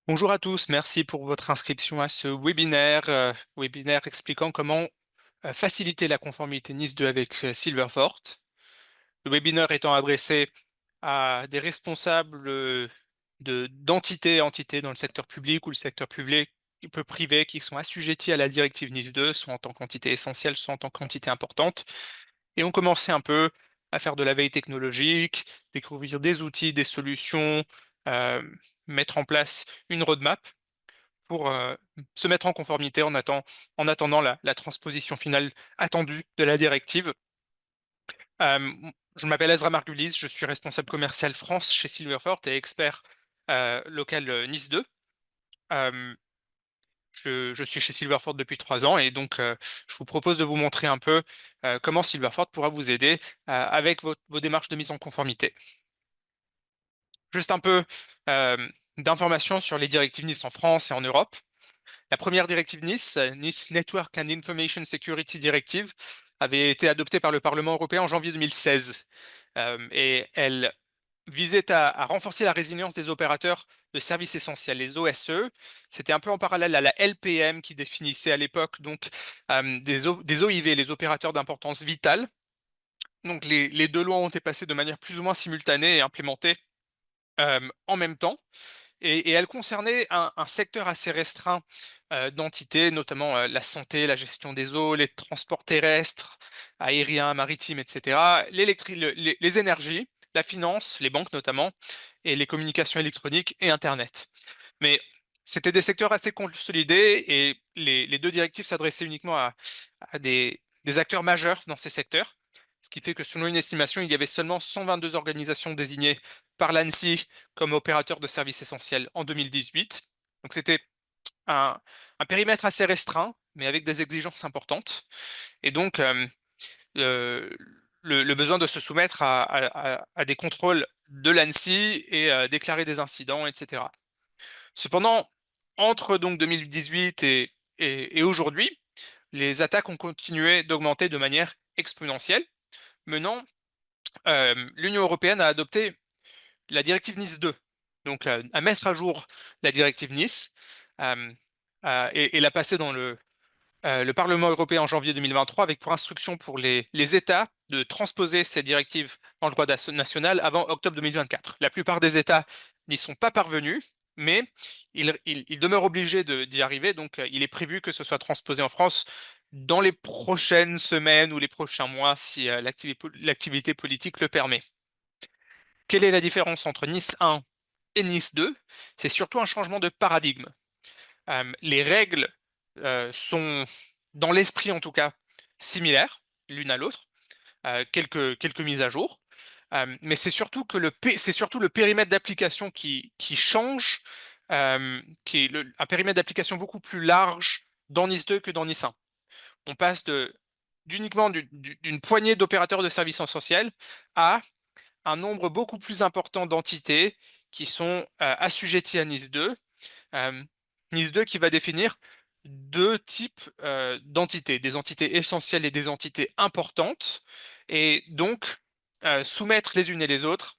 Bonjour à tous, merci pour votre inscription à ce webinaire expliquant comment faciliter la conformité NIS2 avec Silverfort. Le webinaire étant adressé à des responsables entités dans le secteur public ou le secteur public peu privé qui sont assujettis à la directive NIS2, soit en tant qu'entité essentielle, soit en tant qu'entité importante, et ont commencé un peu à faire de la veille technologique, découvrir des outils, des solutions, euh, mettre en place une roadmap pour se mettre en conformité en attendant la transposition finale attendue de la directive. Euh, je m'appelle Ezra Margulis, je suis responsable commercial France chez Silverfort et expert local Nice 2. Euh, je suis chez Silverfort depuis 3 ans et donc je vous propose de vous montrer un peu comment Silverfort pourra vous aider avec vos démarches de mise en conformité. Juste un peu euh, d'informations sur les directives NIS en France et en Europe. La première directive NIS, NIS Network and Information Security Directive, avait été adoptée par le Parlement européen en janvier 2016. Et elle visait à renforcer la résilience des opérateurs de services essentiels, les OSE. C'était un peu en parallèle à la LPM qui définissait à l'époque donc des OIV, les opérateurs d'importance vitale. Donc les deux lois ont été passées de manière plus ou moins simultanée et implémentées en même temps. Et elle concernait un secteur assez restreint d'entités, notamment la santé, la gestion des eaux, les transports terrestres, aériens, maritimes, etc., les énergies, la finance, les banques notamment, et les communications électroniques et Internet. Mais c'était des secteurs assez consolidés et les deux directives s'adressaient uniquement à des acteurs majeurs dans ces secteurs. Ce qui fait que selon une estimation, il y avait seulement 122 organisations désignées par l'ANSSI comme opérateurs de services essentiels en 2018. Donc c'était un, un périmètre assez restreint, mais avec des exigences importantes. Et donc euh, le besoin de se soumettre à des contrôles de l'ANSSI et déclarer des incidents, etc. Cependant, entre donc 2018 et aujourd'hui, les attaques ont continué d'augmenter de manière exponentielle, menant l'Union européenne à adopter la directive Nice 2, donc à mettre à jour la directive Nice euh, et la passer dans le Parlement européen en janvier 2023 avec pour instruction pour les États de transposer ces directives dans le droit national avant octobre 2024. La plupart des États n'y sont pas parvenus, mais ils demeurent obligés d'y arriver, donc il est prévu que ce soit transposé en France dans les prochaines semaines ou les prochains mois si l'activité politique le permet. Quelle est la différence entre Nice 1 et Nice 2? C'est surtout un changement de paradigme. Les règles sont, dans l'esprit en tout cas, similaires l'une à l'autre, quelques mises à jour. Mais c'est surtout que c'est surtout le périmètre d'application qui change, qui est un périmètre d'application beaucoup plus large dans Nice 2 que dans Nice 1. On passe uniquement d'une poignée d'opérateurs de services essentiels à un nombre beaucoup plus important d'entités qui sont assujetties à NIS 2. Euh, NIS 2 qui va définir deux types d'entités, des entités essentielles et des entités importantes, et donc soumettre les unes et les autres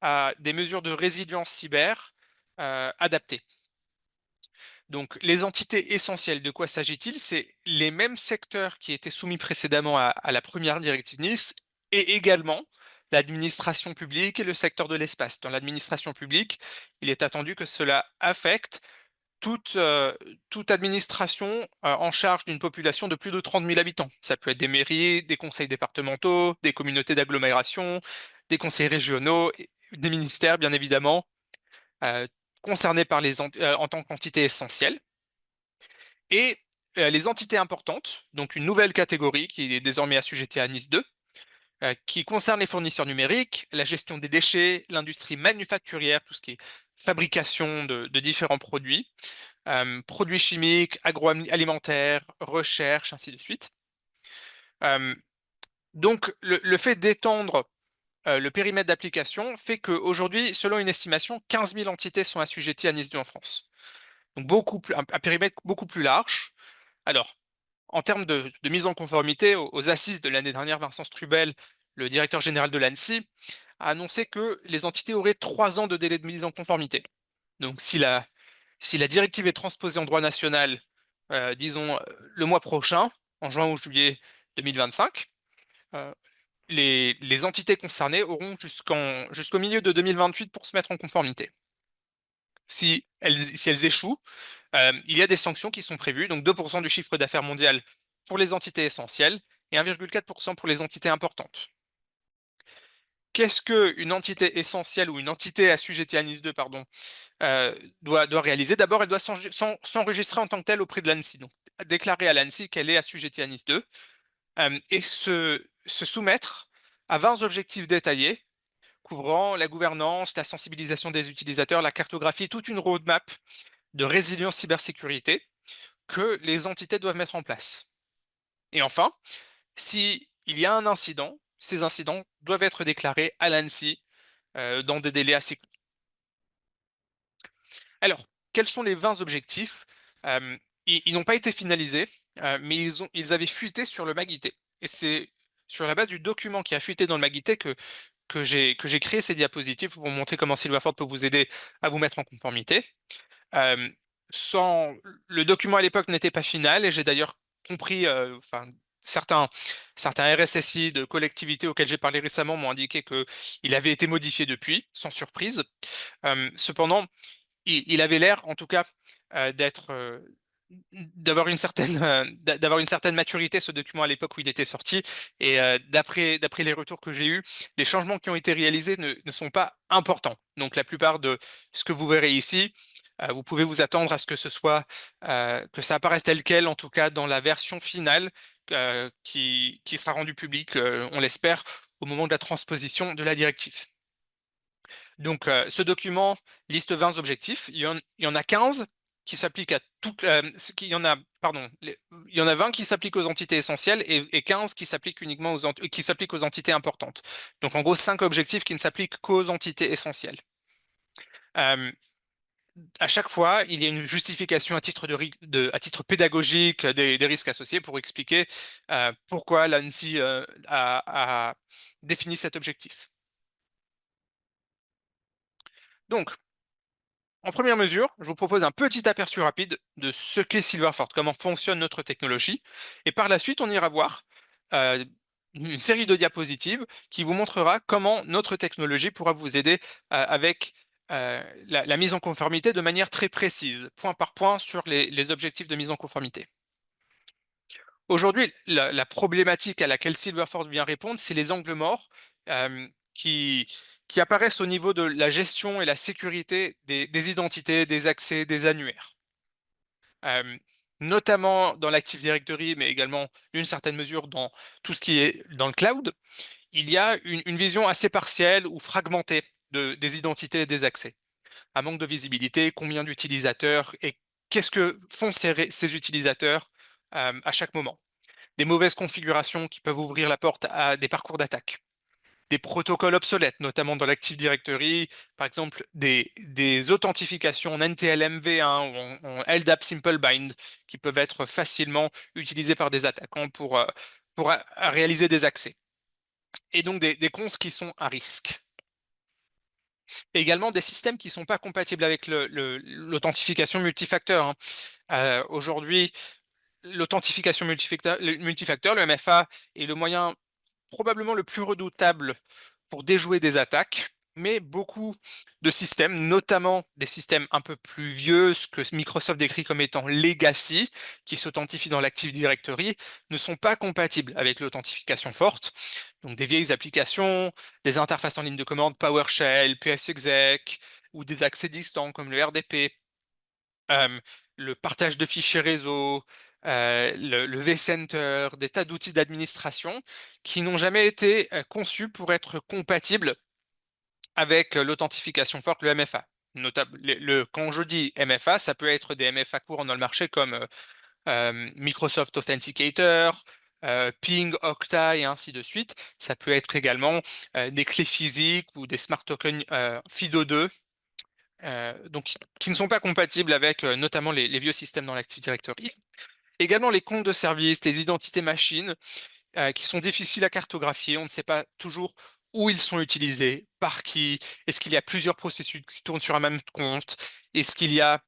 à des mesures de résilience cyber adaptées. Donc, les entités essentielles, de quoi s'agit-il? C'est les mêmes secteurs qui étaient soumis précédemment à la première directive Nice et également l'administration publique et le secteur de l'espace. Dans l'administration publique, il est attendu que cela affecte toute administration en charge d'une population de plus de 30 000 habitants. Ça peut être des mairies, des conseils départementaux, des communautés d'agglomération, des conseils régionaux, des ministères, bien évidemment, euh, concernés en tant qu'entité essentielle. Et les entités importantes, donc une nouvelle catégorie qui est désormais assujettie à NIS 2, qui concerne les fournisseurs numériques, la gestion des déchets, l'industrie manufacturière, tout ce qui est fabrication de différents produits, produits chimiques, agroalimentaires, recherche, ainsi de suite. Euh, donc le fait d'étendre le périmètre d'application fait qu'aujourd'hui, selon une estimation, 15 000 entités sont assujetties à NIS 2 en France. Donc un périmètre beaucoup plus large. Alors, en termes de mise en conformité, aux assises de l'année dernière, Vincent Strubel, le directeur général de l'ANSSI, a annoncé que les entités auraient 3 ans de délai de mise en conformité. Donc, si Si la directive est transposée en droit national, disons le mois prochain, en juin ou juillet 2025, euh, les entités concernées auront jusqu'au milieu de 2028 pour se mettre en conformité. Si elles échouent, il y a des sanctions qui sont prévues, donc 2% du chiffre d'affaires mondial pour les entités essentielles et 1,4% pour les entités importantes. Qu'est-ce qu'une entité essentielle ou une entité assujettie à NIS 2, pardon, doit réaliser? D'abord, elle doit s'enregistrer en tant que telle auprès de l'ANSSI, donc déclarer à l'ANSSI qu'elle est assujettie à NIS 2, et se soumettre à 20 objectifs détaillés couvrant la gouvernance, la sensibilisation des utilisateurs, la cartographie, toute une roadmap de résilience cybersécurité que les entités doivent mettre en place. Et enfin, s'il y a un incident, ces incidents doivent être déclarés à l'ANSSI dans des délais assez courts. Alors, quels sont les 20 objectifs? Ils n'ont pas été finalisés, mais ils avaient fuité sur le MAGITE. Et c'est sur la base du document qui a fuité dans le MAGITE que j'ai créé ces diapositives pour vous montrer comment Silverford peut vous aider à vous mettre en conformité. Euh, sans, le document à l'époque n'était pas final et j'ai d'ailleurs compris, enfin, certains, certains RSSI de collectivités auxquels j'ai parlé récemment m'ont indiqué qu'il avait été modifié depuis, sans surprise. Cependant, il avait l'air, en tout cas, d'être, d'avoir une certaine maturité ce document à l'époque où il était sorti. Et d'après les retours que j'ai eus, les changements qui ont été réalisés ne sont pas importants. Donc la plupart de ce que vous verrez ici, vous pouvez vous attendre à ce que ce soit que ça apparaisse tel quel, en tout cas dans la version finale qui sera rendue publique, on l'espère, au moment de la transposition de la directive. Donc, ce document liste 20 objectifs. Il y en a 15 qui s'appliquent à toutes. Il y en a, pardon, il y en a 20 qui s'appliquent aux entités essentielles et 15 qui s'appliquent uniquement qui s'appliquent aux entités importantes. Donc, en gros, 5 objectifs qui ne s'appliquent qu'aux entités essentielles. Euh, à chaque fois, il y a une justification à titre pédagogique des risques associés pour expliquer pourquoi l'ANSSI a défini cet objectif. Donc, en première mesure, je vous propose un petit aperçu rapide de ce qu'est Silverfort, comment fonctionne notre technologie. Et par la suite, on ira voir euh, une série de diapositives qui vous montrera comment notre technologie pourra vous aider avec la mise en conformité de manière très précise, point par point sur les objectifs de mise en conformité. Aujourd'hui, la problématique à laquelle Silverford vient répondre, c'est les angles morts euh, qui, qui apparaissent au niveau de la gestion et la sécurité des identités, des accès, des annuaires. Euh, Notamment dans l'Active Directory, mais également d'une certaine mesure dans tout ce qui est dans le cloud, il y a une vision assez partielle ou fragmentée des identités et des accès. Un manque de visibilité, combien d'utilisateurs et qu'est-ce que font ces utilisateurs à chaque moment. Des mauvaises configurations qui peuvent ouvrir la porte à des parcours d'attaque, des protocoles obsolètes, notamment dans l'Active Directory, par exemple des authentifications en NTLM-V1 ou en LDAP Simple Bind qui peuvent être facilement utilisées par des attaquants pour réaliser des accès. Et donc des comptes qui sont à risque. Et également des systèmes qui ne sont pas compatibles avec l'authentification multifacteur, hein. Aujourd'hui, l'authentification multifacteur, le MFA, est le moyen probablement le plus redoutable pour déjouer des attaques, mais beaucoup de systèmes, notamment des systèmes un peu plus vieux, ce que Microsoft décrit comme étant legacy, qui s'authentifient dans l'Active Directory, ne sont pas compatibles avec l'authentification forte. Donc des vieilles applications, des interfaces en ligne de commande PowerShell, PSExec, ou des accès distants comme le RDP, euh, le partage de fichiers réseau, le vCenter, des tas d'outils d'administration qui n'ont jamais été conçus pour être compatibles avec l'authentification forte, le MFA. Quand je dis MFA, ça peut être des MFA courants dans le marché comme Microsoft Authenticator, Ping, Okta et ainsi de suite. Ça peut être également des clés physiques ou des smart tokens FIDO2, donc qui ne sont pas compatibles avec notamment les vieux systèmes dans l'Active Directory. Également les comptes de service, les identités machines, qui sont difficiles à cartographier. On ne sait pas toujours où ils sont utilisés, par qui, est-ce qu'il y a plusieurs processus qui tournent sur un même compte, est-ce qu'il y a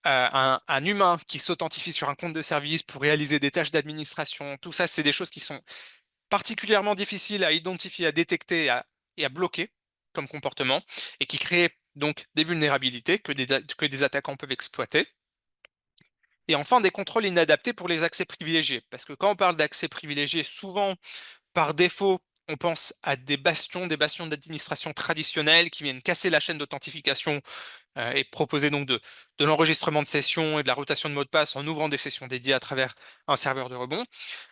un humain qui s'authentifie sur un compte de service pour réaliser des tâches d'administration, tout ça, c'est des choses qui sont particulièrement difficiles à identifier, à détecter et à bloquer comme comportement, et qui créent donc des vulnérabilités que des attaquants peuvent exploiter. Et enfin, des contrôles inadaptés pour les accès privilégiés. Parce que quand on parle d'accès privilégié, souvent, par défaut, on pense à des bastions d'administration traditionnels qui viennent casser la chaîne d'authentification et proposer donc de l'enregistrement de sessions et de la rotation de mots de passe en ouvrant des sessions dédiées à travers un serveur de rebond.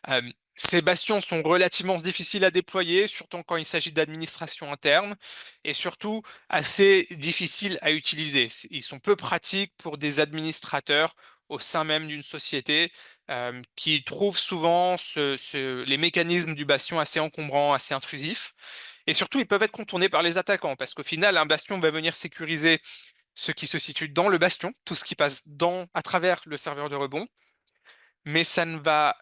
Euh, Ces bastions sont relativement difficiles à déployer, surtout quand il s'agit d'administration interne, et surtout assez difficiles à utiliser. Ils sont peu pratiques pour des administrateurs au sein même d'une société qui trouvent souvent les mécanismes du bastion assez encombrants, assez intrusifs. Et surtout, ils peuvent être contournés par les attaquants, parce qu'au final, un bastion va venir sécuriser ce qui se situe dans le bastion, tout ce qui passe à travers le serveur de rebond, mais ça ne va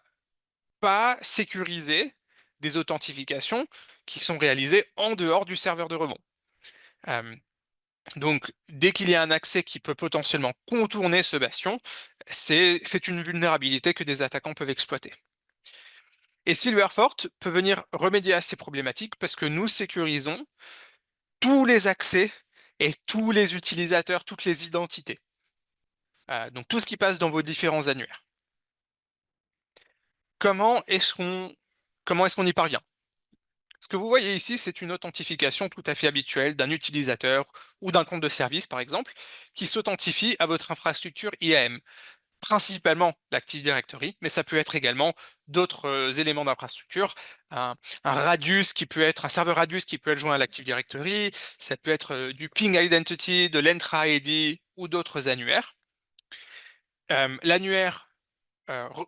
pas sécuriser des authentifications qui sont réalisées en dehors du serveur de rebond. Euh, donc, dès qu'il y a un accès qui peut potentiellement contourner ce bastion, c'est une vulnérabilité que des attaquants peuvent exploiter. Et Silverfort peut venir remédier à ces problématiques parce que nous sécurisons tous les accès et tous les utilisateurs, toutes les identités. Donc tout ce qui passe dans vos différents annuaires. Comment est-ce qu'on comment est-ce qu'on y parvient? Ce que vous voyez ici, c'est une authentification tout à fait habituelle d'un utilisateur ou d'un compte de service, par exemple, qui s'authentifie à votre infrastructure IAM, principalement l'Active Directory, mais ça peut être également d'autres éléments d'infrastructure, un, un Radius qui peut être un serveur Radius qui peut être joint à l'Active Directory, ça peut être du Ping Identity, de l'Entra ID ou d'autres annuaires. L'annuaire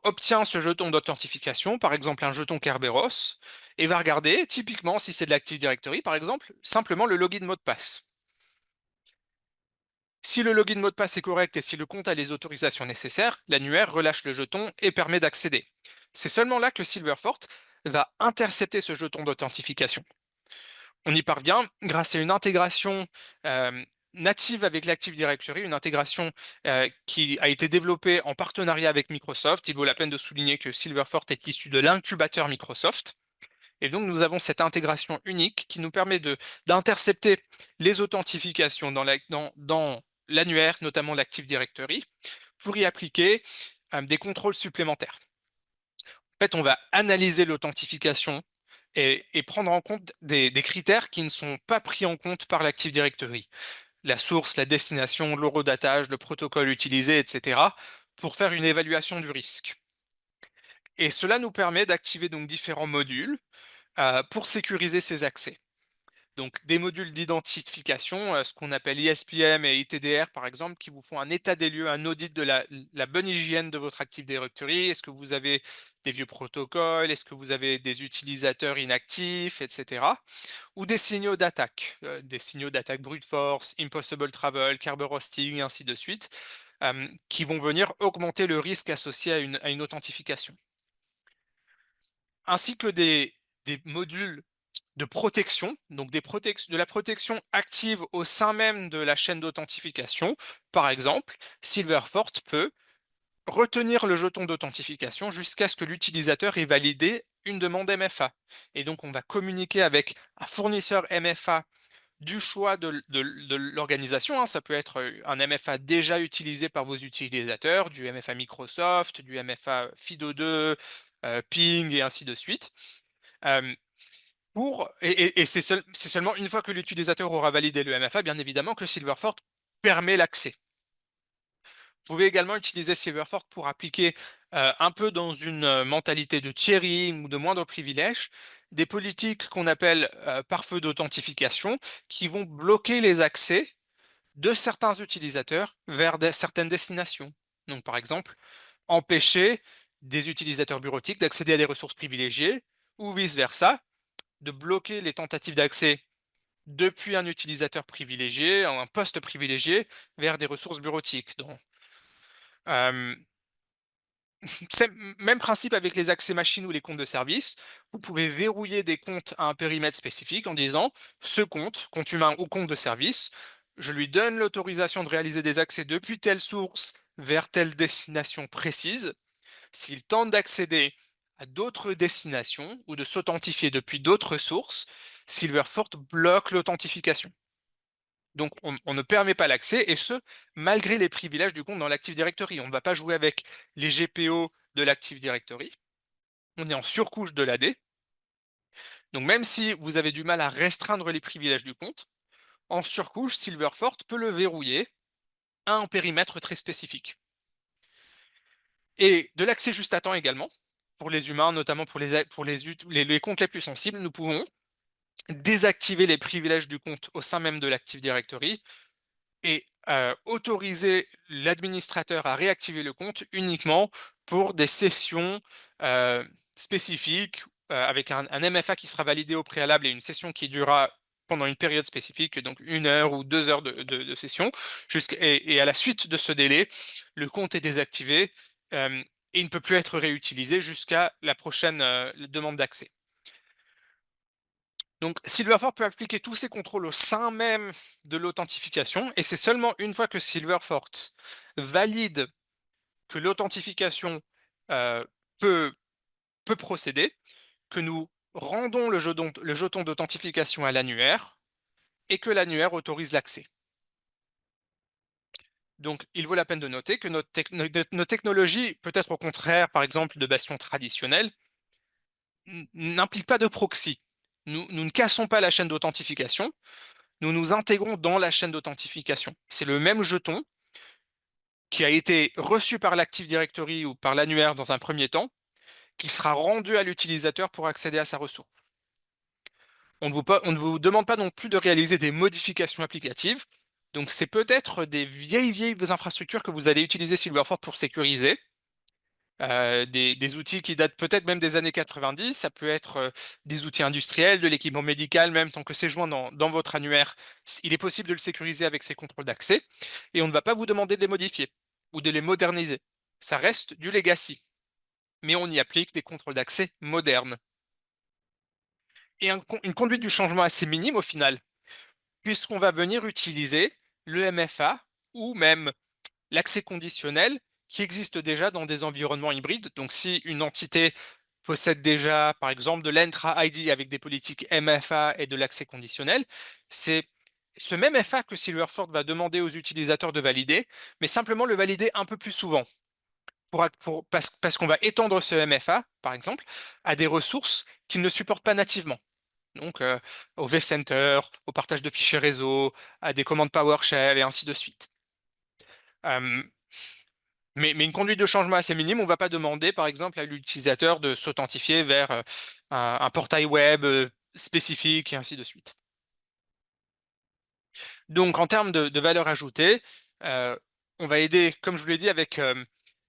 obtient ce jeton d'authentification, par exemple un jeton Kerberos, et va regarder, typiquement si c'est de l'Active Directory, par exemple, simplement le login mot de passe. Si le login mot de passe est correct et si le compte a les autorisations nécessaires, l'annuaire relâche le jeton et permet d'accéder. C'est seulement là que Silverfort va intercepter ce jeton d'authentification. On y parvient grâce à une intégration native avec l'Active Directory, une intégration qui a été développée en partenariat avec Microsoft. Il vaut la peine de souligner que Silverfort est issu de l'incubateur Microsoft. Et donc, nous avons cette intégration unique qui nous permet d'intercepter les authentifications dans l'annuaire, notamment l'Active Directory, pour y appliquer des contrôles supplémentaires. En fait, on va analyser l'authentification et prendre en compte des critères qui ne sont pas pris en compte par l'Active Directory. La source, la destination, l'horodatage, le protocole utilisé, etc., pour faire une évaluation du risque. Et cela nous permet d'activer donc différents modules pour sécuriser ces accès. Donc des modules d'identification, ce qu'on appelle ISPM et ITDR par exemple, qui vous font un état des lieux, un audit de la bonne hygiène de votre Active Directory. Est-ce que vous avez des vieux protocoles? Est-ce que vous avez des utilisateurs inactifs, etc. Ou des signaux d'attaque brute force, impossible travel, Kerberos, ainsi de suite, qui vont venir augmenter le risque associé à une authentification. Ainsi que des modules de protection, donc de la protection active au sein même de la chaîne d'authentification. Par exemple, Silverfort peut retenir le jeton d'authentification jusqu'à ce que l'utilisateur ait validé une demande MFA. Et donc, on va communiquer avec un fournisseur MFA du choix de l'organisation, hein. Ça peut être un MFA déjà utilisé par vos utilisateurs, du MFA Microsoft, du MFA FIDO2, Ping et ainsi de suite. Euh, c'est seulement une fois que l'utilisateur aura validé le MFA, bien évidemment, que Silverfort permet l'accès. Vous pouvez également utiliser Silverfort pour appliquer un peu dans une mentalité de tiering ou de moindre privilège, des politiques qu'on appelle pare-feu d'authentification qui vont bloquer les accès de certains utilisateurs vers certaines destinations. Donc par exemple, empêcher des utilisateurs bureautiques d'accéder à des ressources privilégiées ou vice-versa, de bloquer les tentatives d'accès depuis un utilisateur privilégié, un poste privilégié, vers des ressources bureautiques. Donc, euh, c'est même principe avec les accès machines ou les comptes de service. Vous pouvez verrouiller des comptes à un périmètre spécifique en disant ce compte humain ou compte de service, je lui donne l'autorisation de réaliser des accès depuis telle source vers telle destination précise, s'il tente d'accéder à d'autres destinations ou de s'authentifier depuis d'autres sources, Silverfort bloque l'authentification. Donc on ne permet pas l'accès, et ce, malgré les privilèges du compte dans l'Active Directory. On ne va pas jouer avec les GPO de l'Active Directory. On est en surcouche de l'AD. Donc même si vous avez du mal à restreindre les privilèges du compte, en surcouche, Silverfort peut le verrouiller à un périmètre très spécifique. Et de l'accès juste à temps également. Pour les humains, notamment pour les comptes les plus sensibles, nous pouvons désactiver les privilèges du compte au sein même de l'Active Directory et autoriser l'administrateur à réactiver le compte uniquement pour des sessions spécifiques avec un MFA qui sera validé au préalable et une session qui durera pendant une période spécifique, donc 1 heure ou 2 heures de session. Et à la suite de ce délai, le compte est désactivé et il ne peut plus être réutilisé jusqu'à la prochaine demande d'accès. Donc, Silverfort peut appliquer tous ces contrôles au sein même de l'authentification, et c'est seulement une fois que Silverfort valide que l'authentification euh, peut, peut procéder, que nous rendons le jeton d'authentification à l'annuaire et que l'annuaire autorise l'accès. Donc, il vaut la peine de noter que notre technologie, peut-être au contraire, par exemple, de bastion traditionnel, n'implique pas de proxy. Nous ne cassons pas la chaîne d'authentification, nous nous intégrons dans la chaîne d'authentification. C'est le même jeton qui a été reçu par l'Active Directory ou par l'annuaire dans un premier temps, qui sera rendu à l'utilisateur pour accéder à sa ressource. On ne vous demande pas non plus de réaliser des modifications applicatives. Donc c'est peut-être des vieilles infrastructures que vous allez utiliser Silverfort pour sécuriser. Des outils qui datent peut-être même des années 90, ça peut être des outils industriels, de l'équipement médical, même tant que c'est joint dans votre annuaire, il est possible de le sécuriser avec ces contrôles d'accès, et on ne va pas vous demander de les modifier ou de les moderniser. Ça reste du legacy, mais on y applique des contrôles d'accès modernes. Et une conduite du changement assez minime au final, puisqu'on va venir utiliser le MFA ou même l'accès conditionnel qui existe déjà dans des environnements hybrides. Donc, si une entité possède déjà, par exemple, de l'Entra ID avec des politiques MFA et de l'accès conditionnel, c'est ce même FA que Silverfort va demander aux utilisateurs de valider, mais simplement le valider un peu plus souvent. Parce qu'on va étendre ce MFA, par exemple, à des ressources qu'il ne supporte pas nativement. Donc, au vCenter, au partage de fichiers réseau, à des commandes PowerShell et ainsi de suite. Euh, mais une conduite de changement assez minime, on ne va pas demander, par exemple, à l'utilisateur de s'authentifier vers un portail web spécifique et ainsi de suite. Donc, en termes de valeur ajoutée, euh, on va aider, comme je vous l'ai dit, avec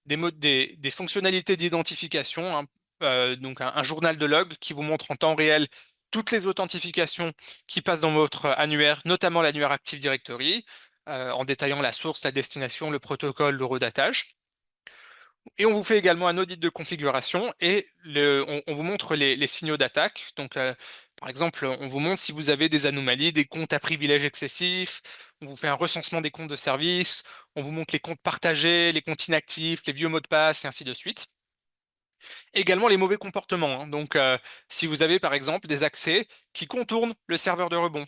des fonctionnalités d'identification, hein, donc un journal de log qui vous montre en temps réel toutes les authentifications qui passent dans votre annuaire, notamment l'annuaire Active Directory, en détaillant la source, la destination, le protocole, l'horodatage. Et on vous fait également un audit de configuration et on vous montre les signaux d'attaque. Donc, par exemple, on vous montre si vous avez des anomalies, des comptes à privilèges excessifs. On vous fait un recensement des comptes de service. On vous montre les comptes partagés, les comptes inactifs, les vieux mots de passe et ainsi de suite. Également les mauvais comportements, hein. Donc, si vous avez par exemple des accès qui contournent le serveur de rebond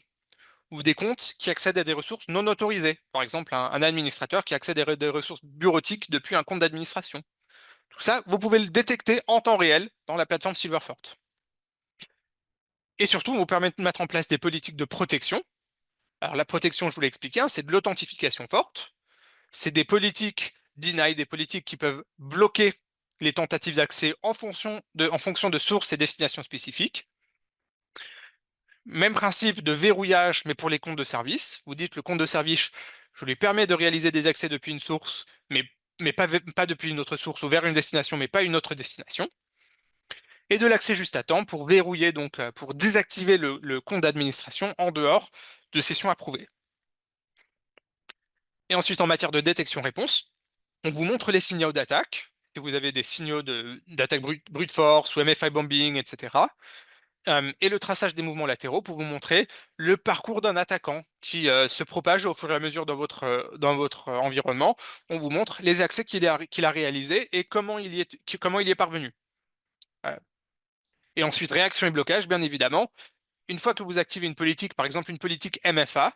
ou des comptes qui accèdent à des ressources non autorisées. Par exemple, un administrateur qui accède à des ressources bureautiques depuis un compte d'administration. Tout ça, vous pouvez le détecter en temps réel dans la plateforme Silverfort. Et surtout, on vous permet de mettre en place des politiques de protection. Alors la protection, je vous l'ai expliqué, hein, c'est de l'authentification forte. C'est des politiques deny, des politiques qui peuvent bloquer les tentatives d'accès en fonction de sources et destinations spécifiques. Même principe de verrouillage, mais pour les comptes de service. Vous dites le compte de service, je lui permets de réaliser des accès depuis une source, mais pas depuis une autre source, ou vers une destination, mais pas une autre destination. Et de l'accès juste à temps pour verrouiller, donc pour désactiver le compte d'administration en dehors de sessions approuvées. Et ensuite, en matière de détection-réponse, on vous montre les signaux d'attaque. Si vous avez des signaux d'attaque brute force ou MFI bombing, etc. et le traçage des mouvements latéraux pour vous montrer le parcours d'un attaquant qui se propage au fur et à mesure dans votre environnement. On vous montre les accès qu'il a réalisés et comment il y est parvenu. Euh, et ensuite, réaction et blocage, bien évidemment. Une fois que vous activez une politique, par exemple une politique MFA,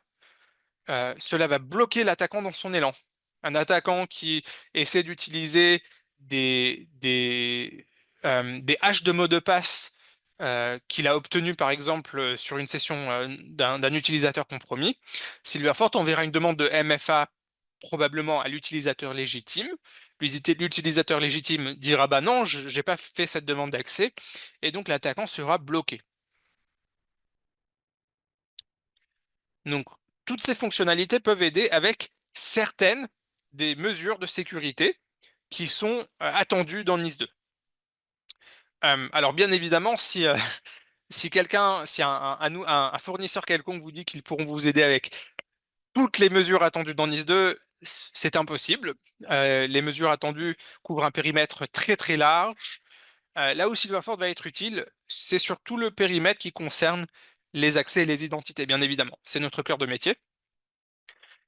cela va bloquer l'attaquant dans son élan. Un attaquant qui essaie d'utiliser des haches de mot de passe qu'il a obtenues par exemple sur une session d'un utilisateur compromis. Silverfort enverra une demande de MFA probablement à l'utilisateur légitime. L'utilisateur légitime dira bah non, j'ai pas fait cette demande d'accès et donc l'attaquant sera bloqué. Donc, toutes ces fonctionnalités peuvent aider avec certaines des mesures de sécurité qui sont attendues dans NIS 2. Alors, bien évidemment, si un fournisseur quelconque vous dit qu'ils pourront vous aider avec toutes les mesures attendues dans NIS 2, c'est impossible. Les mesures attendues couvrent un périmètre très très large. Là où Silverford va être utile, c'est surtout le périmètre qui concerne les accès et les identités, bien évidemment. C'est notre cœur de métier.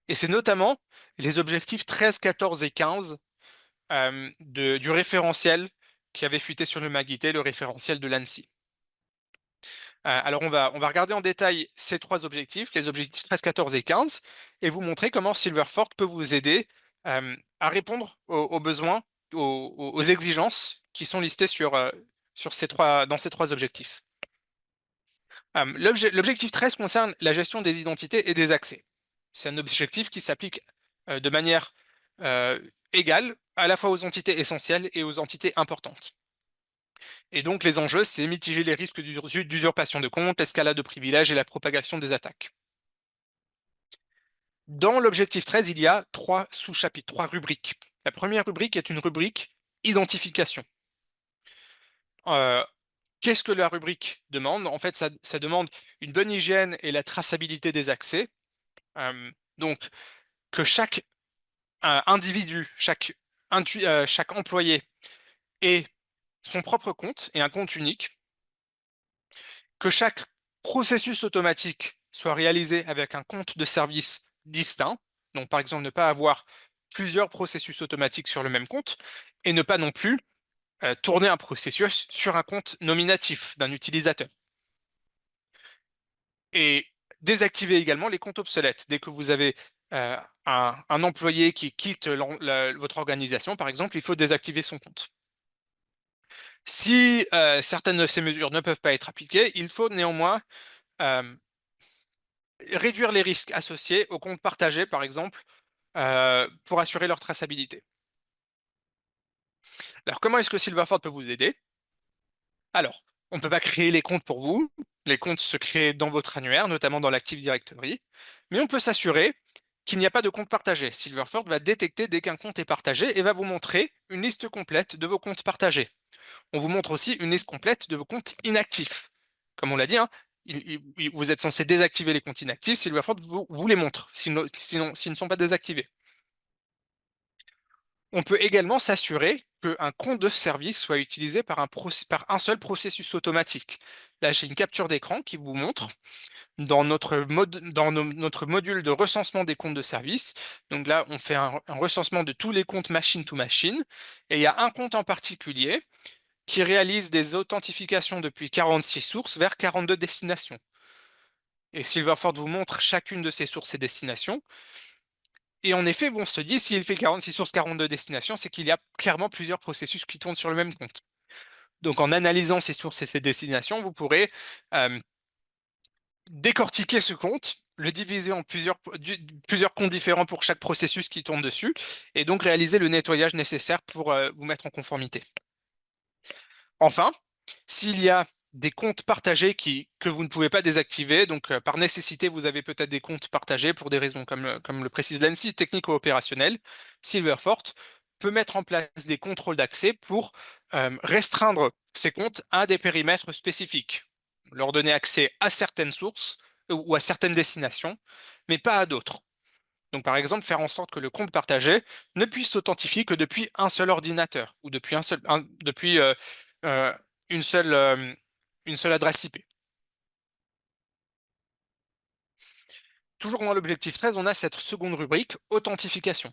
Et c'est notamment les objectifs 13, 14 et 15 du référentiel qui avait fuité sur le MAGIT, le référentiel de l'ANSSI. Alors on va regarder en détail ces trois objectifs, les objectifs 13, 14 et 15, et vous montrer comment Silverfort peut vous aider à répondre aux besoins, aux exigences qui sont listées dans ces trois objectifs. L'objectif 13 concerne la gestion des identités et des accès. C'est un objectif qui s'applique de manière euh, égale à la fois aux entités essentielles et aux entités importantes. Et donc les enjeux, c'est mitiger les risques d'usurpation de compte, l'escalade de privilèges et la propagation des attaques. Dans l'objectif 13, il y a trois sous-chapitres, trois rubriques. La première rubrique est une rubrique identification. Euh, Qu'est-ce que la rubrique demande? En fait, ça demande une bonne hygiène et la traçabilité des accès. Donc, que chaque individu, chaque employé ait son propre compte et un compte unique, que chaque processus automatique soit réalisé avec un compte de service distinct. Donc, par exemple, ne pas avoir plusieurs processus automatiques sur le même compte et ne pas non plus tourner un processus sur un compte nominatif d'un utilisateur. Et désactiver également les comptes obsolètes. Dès que vous avez un employé qui quitte votre organisation, par exemple, il faut désactiver son compte. Si certaines de ces mesures ne peuvent pas être appliquées, il faut néanmoins euh, réduire les risques associés aux comptes partagés, par exemple, pour assurer leur traçabilité. Alors, comment est-ce que Silverford peut vous aider? Alors, on ne peut pas créer les comptes pour vous. Les comptes se créent dans votre annuaire, notamment dans l'Active Directory. Mais on peut s'assurer qu'il n'y a pas de compte partagé. Silverford va détecter dès qu'un compte est partagé et va vous montrer une liste complète de vos comptes partagés. On vous montre aussi une liste complète de vos comptes inactifs. Comme on l'a dit, hein, vous êtes censé désactiver les comptes inactifs. Silverford vous les montre, sinon, s'ils ne sont pas désactivés. On peut également s'assurer qu'un compte de service soit utilisé par un seul processus automatique. Là, j'ai une capture d'écran qui vous montre notre module de recensement des comptes de service. Donc là, on fait un recensement de tous les comptes machine to machine. Et il y a un compte en particulier qui réalise des authentifications depuis 46 sources vers 42 destinations. Et Silverford vous montre chacune de ces sources et destinations. Et en effet, on se dit, s'il fait 46 sources, 42 destinations, c'est qu'il y a clairement plusieurs processus qui tournent sur le même compte. Donc en analysant ces sources et ces destinations, vous pourrez euh, décortiquer ce compte, le diviser en plusieurs comptes différents pour chaque processus qui tourne dessus, et donc réaliser le nettoyage nécessaire pour vous mettre en conformité. Enfin, s'il y a des comptes partagés que vous ne pouvez pas désactiver, donc par nécessité, vous avez peut-être des comptes partagés pour des raisons comme le précise l'ANSSI, technico-opérationnelles, Silverfort peut mettre en place des contrôles d'accès pour restreindre ces comptes à des périmètres spécifiques, leur donner accès à certaines sources ou à certaines destinations, mais pas à d'autres. Donc, par exemple, faire en sorte que le compte partagé ne puisse s'authentifier que depuis un seul ordinateur ou depuis depuis euh, une seule adresse IP. toujours dans l'objectif 13, on a cette seconde rubrique, authentification.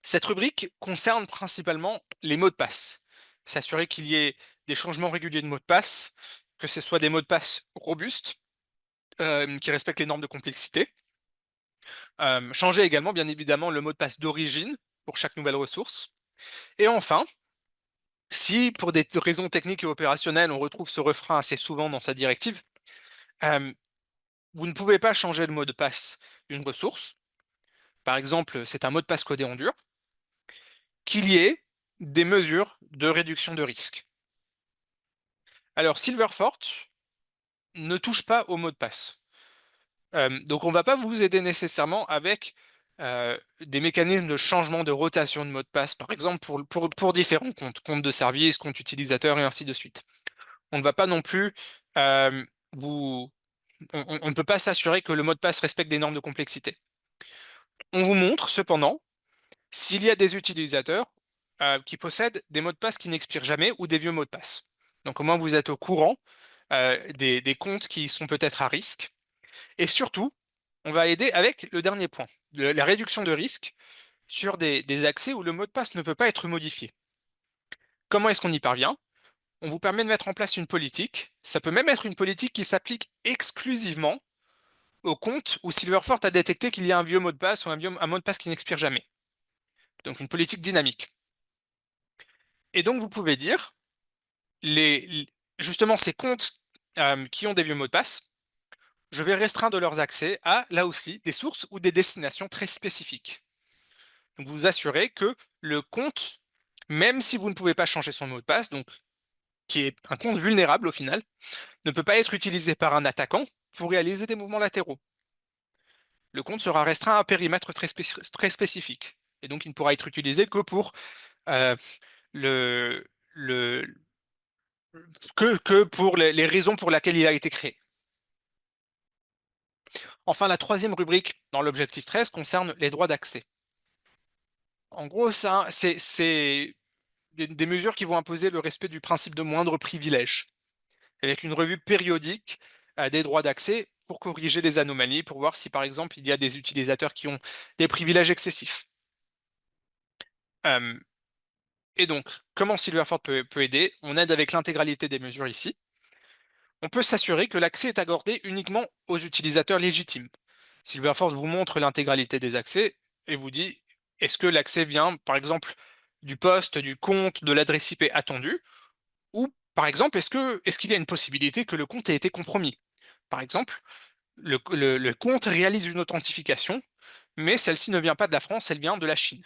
Cette rubrique concerne principalement les mots de passe. S'assurer qu'il y ait des changements réguliers de mots de passe, que ce soit des mots de passe robustes, qui respectent les normes de complexité. Changer également, bien évidemment, le mot de passe d'origine pour chaque nouvelle ressource. Et enfin, si pour des raisons techniques et opérationnelles, on retrouve ce refrain assez souvent dans sa directive, euh, vous ne pouvez pas changer le mot de passe d'une ressource. Par exemple, c'est un mot de passe codé en dur, qu'il y ait des mesures de réduction de risque. Alors, Silverfort ne touche pas au mot de passe. Donc, on ne va pas vous aider nécessairement avec des mécanismes de changement de rotation de mot de passe, par exemple pour différents comptes, compte de service, compte utilisateur et ainsi de suite. On ne va pas non plus euh, vous... on ne peut pas s'assurer que le mot de passe respecte des normes de complexité. On vous montre cependant s'il y a des utilisateurs qui possèdent des mots de passe qui n'expirent jamais ou des vieux mots de passe. Donc au moins vous êtes au courant des comptes qui sont peut-être à risque. Et surtout, on va aider avec le dernier point, la réduction de risque sur des accès où le mot de passe ne peut pas être modifié. Comment est-ce qu'on y parvient? On vous permet de mettre en place une politique. Ça peut même être une politique qui s'applique exclusivement aux comptes où Silverfort a détecté qu'il y a un vieux mot de passe ou un mot de passe qui n'expire jamais. Donc une politique dynamique. Et donc vous pouvez dire, justement ces comptes qui ont des vieux mots de passe, je vais restreindre leurs accès à, là aussi, des sources ou des destinations très spécifiques. Donc vous vous assurez que le compte, même si vous ne pouvez pas changer son mot de passe, donc qui est un compte vulnérable au final, ne peut pas être utilisé par un attaquant pour réaliser des mouvements latéraux. Le compte sera restreint à un périmètre très spécifique. Et donc il ne pourra être utilisé que pour euh, le, le, que pour les raisons pour lesquelles il a été créé. Enfin, la troisième rubrique dans l'objectif 13 concerne les droits d'accès. En gros, ça, c'est des mesures qui vont imposer le respect du principe de moindre privilège, avec une revue périodique des droits d'accès pour corriger les anomalies, pour voir si par exemple il y a des utilisateurs qui ont des privilèges excessifs. Euh, et donc, comment Silverfort peut aider? On aide avec l'intégralité des mesures ici. On peut s'assurer que l'accès est accordé uniquement aux utilisateurs légitimes. Silverforce vous montre l'intégralité des accès et vous dit est-ce que l'accès vient, par exemple, du poste, du compte, de l'adresse IP attendue, ou par exemple, est-ce qu'il y a une possibilité que le compte ait été compromis? Par exemple, le compte réalise une authentification, mais celle-ci ne vient pas de la France, elle vient de la Chine.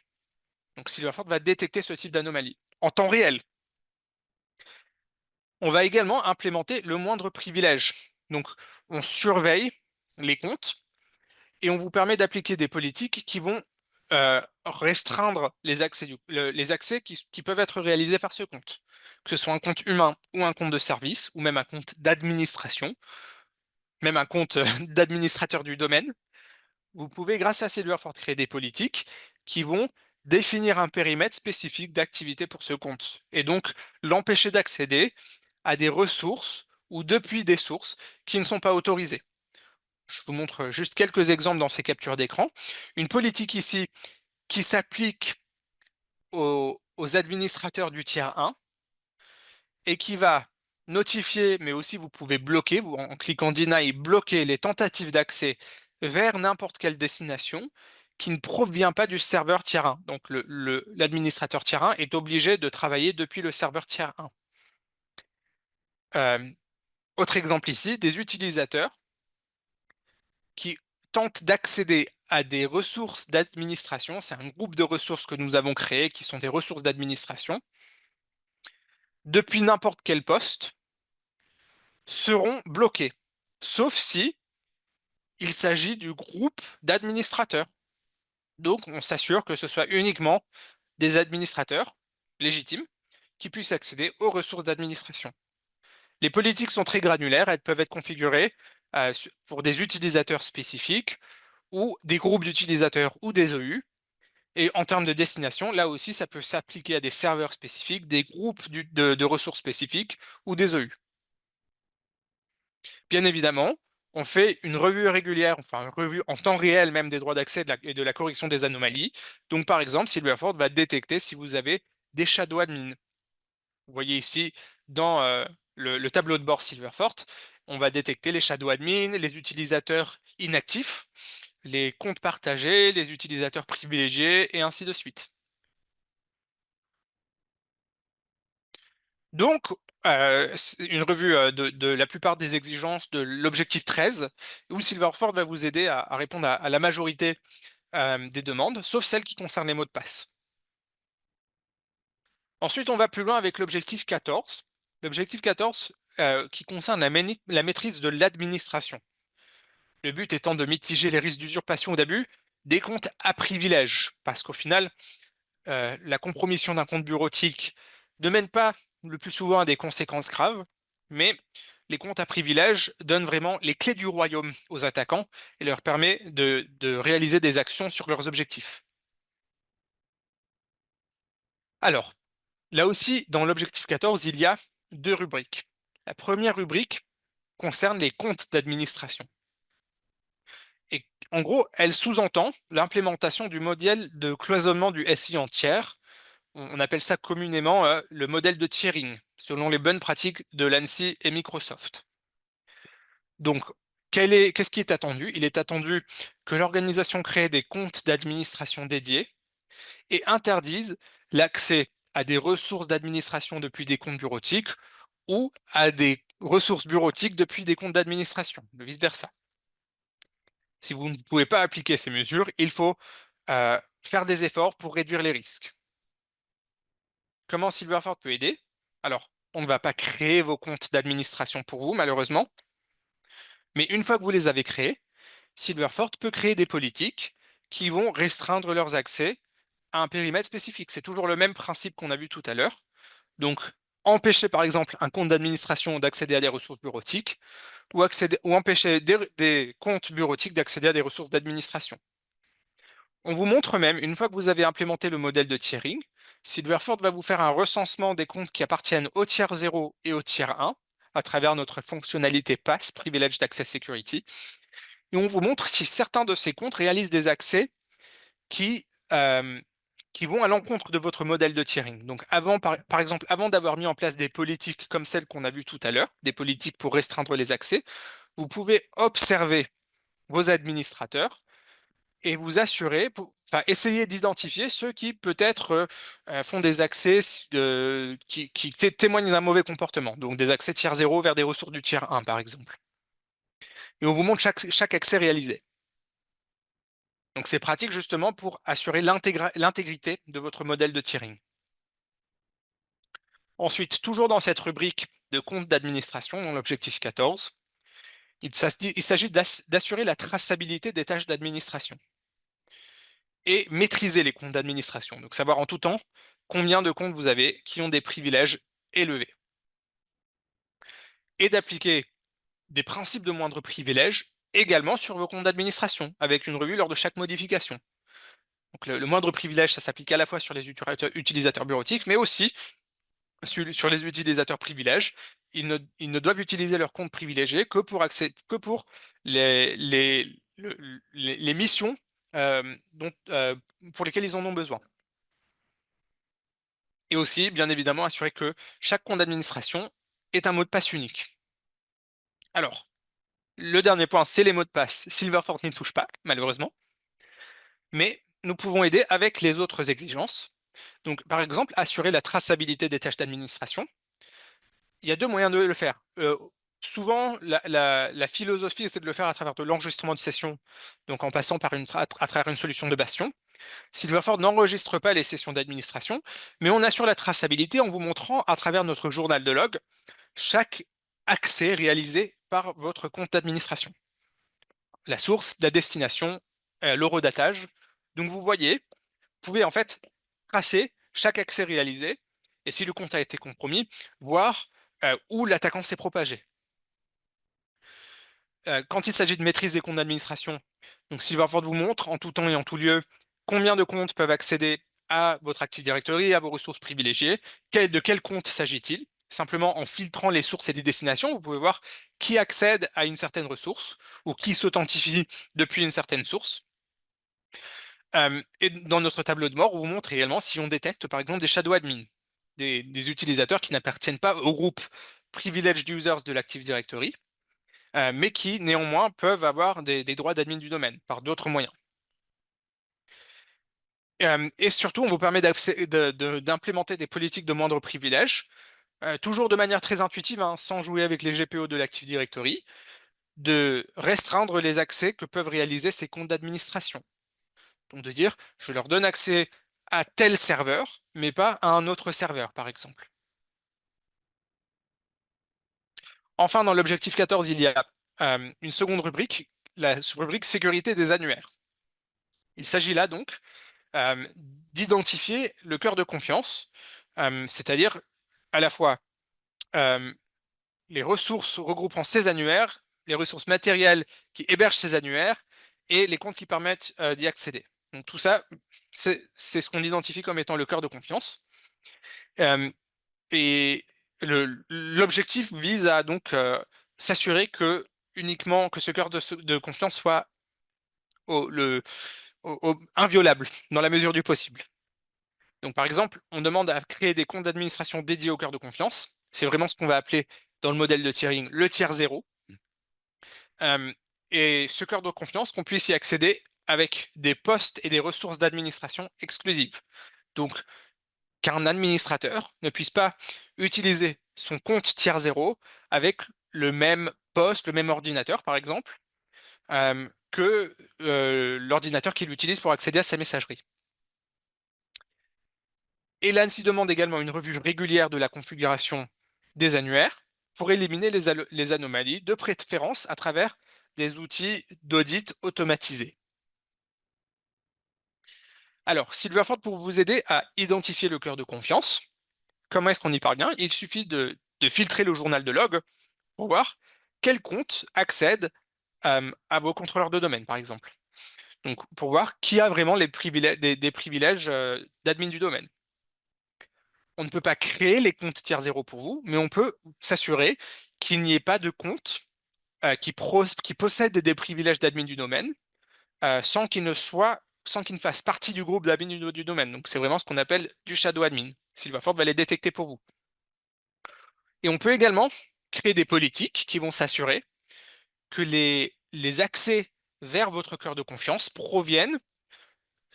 Donc Silverforce va détecter ce type d'anomalie en temps réel. On va également implémenter le moindre privilège. Donc on surveille les comptes et on vous permet d'appliquer des politiques qui vont restreindre les accès, les accès qui peuvent être réalisés par ce compte. Que ce soit un compte humain ou un compte de service, ou même un compte d'administration, même un compte d'administrateur du domaine, vous pouvez, grâce à Silverfort, créer des politiques qui vont définir un périmètre spécifique d'activité pour ce compte, et donc l'empêcher d'accéder à des ressources ou depuis des sources qui ne sont pas autorisées. Je vous montre juste quelques exemples dans ces captures d'écran. Une politique ici qui s'applique aux administrateurs du tiers 1 et qui va notifier, mais aussi vous pouvez bloquer, en cliquant Deny, bloquer les tentatives d'accès vers n'importe quelle destination qui ne provient pas du serveur tiers 1. Donc l'administrateur tiers 1 est obligé de travailler depuis le serveur tiers 1. Autre exemple ici, des utilisateurs qui tentent d'accéder à des ressources d'administration. C'est un groupe de ressources que nous avons créé qui sont des ressources d'administration depuis n'importe quel poste seront bloqués, sauf si il s'agit du groupe d'administrateurs. Donc, on s'assure que ce soit uniquement des administrateurs légitimes qui puissent accéder aux ressources d'administration. Les politiques sont très granulaires, elles peuvent être configurées pour des utilisateurs spécifiques ou des groupes d'utilisateurs ou des OU. Et en termes de destination, là aussi, ça peut s'appliquer à des serveurs spécifiques, des groupes de ressources spécifiques ou des OU. Bien évidemment, On fait une revue régulière, enfin une revue en temps réel même des droits d'accès et de la correction des anomalies. Donc par exemple, Silverford va détecter si vous avez des shadow admin. Vous voyez ici dans le tableau de bord Silverfort, on va détecter les shadow admin, les utilisateurs inactifs, les comptes partagés, les utilisateurs privilégiés et ainsi de suite. Donc, c'est une revue de la plupart des exigences de l'objectif 13, où Silverford va vous aider à répondre à la majorité des demandes, sauf celles qui concernent les mots de passe. Ensuite, on va plus loin avec l'objectif 14. L'objectif 14 qui concerne la maîtrise de l'administration. Le but étant de mitiger les risques d'usurpation ou d'abus des comptes à privilège, parce qu'au final, la compromission d'un compte bureautique ne mène pas le plus souvent à des conséquences graves, mais les comptes à privilège donnent vraiment les clés du royaume aux attaquants et leur permet de réaliser des actions sur leurs objectifs. Alors, là aussi, dans l'objectif 14, il y a deux rubriques. La première rubrique concerne les comptes d'administration. Et en gros, elle sous-entend l'implémentation du modèle de cloisonnement du SI en tiers. On appelle ça communément le modèle de tiering, selon les bonnes pratiques de l'ANSI et Microsoft. Donc, qu'est-ce qui est attendu? Il est attendu que l'organisation crée des comptes d'administration dédiés et interdise l'accès à des ressources d'administration depuis des comptes bureautiques ou à des ressources bureautiques depuis des comptes d'administration, de vice-versa. Si vous ne pouvez pas appliquer ces mesures, il faut faire des efforts pour réduire les risques. Comment Silverford peut aider? Alors, on ne va pas créer vos comptes d'administration pour vous, malheureusement, mais une fois que vous les avez créés, Silverford peut créer des politiques qui vont restreindre leurs accès à un périmètre spécifique. C'est toujours le même principe qu'on a vu tout à l'heure. Donc, empêcher par exemple un compte d'administration d'accéder à des ressources bureautiques ou empêcher des comptes bureautiques d'accéder à des ressources d'administration. On vous montre même, une fois que vous avez implémenté le modèle de tiering, Silverford va vous faire un recensement des comptes qui appartiennent au tiers 0 et au tiers 1 à travers notre fonctionnalité PASS, Privileged Access Security. Et on vous montre si certains de ces comptes réalisent des accès qui, euh, qui vont à l'encontre de votre modèle de tiering. Donc par exemple, avant d'avoir mis en place des politiques comme celles qu'on a vues tout à l'heure, des politiques pour restreindre les accès, vous pouvez observer vos administrateurs et vous assurer, enfin, essayer d'identifier ceux qui peut-être font des accès qui témoignent d'un mauvais comportement, donc des accès tiers 0 vers des ressources du tiers 1, par exemple. Et on vous montre chaque accès réalisé. Donc c'est pratique justement pour assurer l'intégrité de votre modèle de tiering. Ensuite, toujours dans cette rubrique de compte d'administration, dans l'objectif 14, il s'agit d'assurer la traçabilité des tâches d'administration et maîtriser les comptes d'administration. Donc savoir en tout temps combien de comptes vous avez qui ont des privilèges élevés. Et d'appliquer des principes de moindre privilège également sur vos comptes d'administration, avec une revue lors de chaque modification. Donc le moindre privilège, ça s'applique à la fois sur les utilisateurs bureautiques, mais aussi sur les utilisateurs privilèges. Ils ne doivent utiliser leur compte privilégié que pour les, les, les missions pour lesquelles ils en ont besoin. Et aussi, bien évidemment, assurer que chaque compte d'administration est un mot de passe unique. Alors, le dernier point, c'est les mots de passe. Silverfort n'y touche pas, malheureusement, mais nous pouvons aider avec les autres exigences. Donc, par exemple, assurer la traçabilité des tâches d'administration. Il y a deux moyens de le faire. Souvent, la philosophie, c'est de le faire à travers de l'enregistrement de session, donc en passant par à travers une solution de bastion. Silverford n'enregistre pas les sessions d'administration, mais on assure la traçabilité en vous montrant à travers notre journal de log chaque accès réalisé par votre compte d'administration. La source, la destination, l'horodatage. Donc vous voyez, vous pouvez en fait tracer chaque accès réalisé et si le compte a été compromis, voir où l'attaquant s'est propagé. Quand il s'agit de maîtrise des comptes d'administration, donc Silverford vous montre en tout temps et en tout lieu combien de comptes peuvent accéder à votre Active Directory, à vos ressources privilégiées, de quel compte s'agit-il. simplement en filtrant les sources et les destinations, vous pouvez voir qui accède à une certaine ressource ou qui s'authentifie depuis une certaine source. Et dans notre tableau de bord, on vous montre également si on détecte par exemple des shadow admins, des utilisateurs qui n'appartiennent pas au groupe privileged users de l'Active Directory, mais qui néanmoins peuvent avoir des droits d'admin du domaine par d'autres moyens. Et surtout, on vous permet d'implémenter des politiques de moindre privilège, toujours de manière très intuitive, hein, sans jouer avec les GPO de l'Active Directory, de restreindre les accès que peuvent réaliser ces comptes d'administration. Donc de dire, je leur donne accès à tel serveur, mais pas à un autre serveur, par exemple. Enfin, dans l'objectif 14, il y a une seconde rubrique, la rubrique sécurité des annuaires. Il s'agit là donc d'identifier le cœur de confiance, c'est-à-dire à la fois euh, les ressources regroupant ces annuaires, les ressources matérielles qui hébergent ces annuaires et les comptes qui permettent d'y accéder. Donc tout ça, c'est ce qu'on identifie comme étant le cœur de confiance. Euh, et l'objectif vise à donc s'assurer que uniquement que ce cœur de confiance soit inviolable dans la mesure du possible. Donc par exemple, on demande à créer des comptes d'administration dédiés au cœur de confiance. C'est vraiment ce qu'on va appeler dans le modèle de tiering le tiers zéro. Euh, et ce cœur de confiance, qu'on puisse y accéder avec des postes et des ressources d'administration exclusives. Donc, qu'un administrateur ne puisse pas utiliser son compte tiers zéro avec le même poste, le même ordinateur, par exemple, que l'ordinateur qu'il utilise pour accéder à sa messagerie. Et l'ANSI demande également une revue régulière de la configuration des annuaires pour éliminer les anomalies, de préférence à travers des outils d'audit automatisés. Alors, Silverford, pour vous aider à identifier le cœur de confiance, comment est-ce qu'on y parvient? Il suffit de filtrer le journal de log pour voir quel compte accède à vos contrôleurs de domaine, par exemple. Donc, pour voir qui a vraiment les privilèges, des privilèges d'admin du domaine. On ne peut pas créer les comptes tiers zéro pour vous, mais on peut s'assurer qu'il n'y ait pas de compte qui possède des privilèges d'admin du domaine sans qu'il ne fasse partie du groupe d'admin du domaine. Donc c'est vraiment ce qu'on appelle du shadow admin. Silverford va les détecter pour vous. Et on peut également créer des politiques qui vont s'assurer que les accès vers votre cœur de confiance proviennent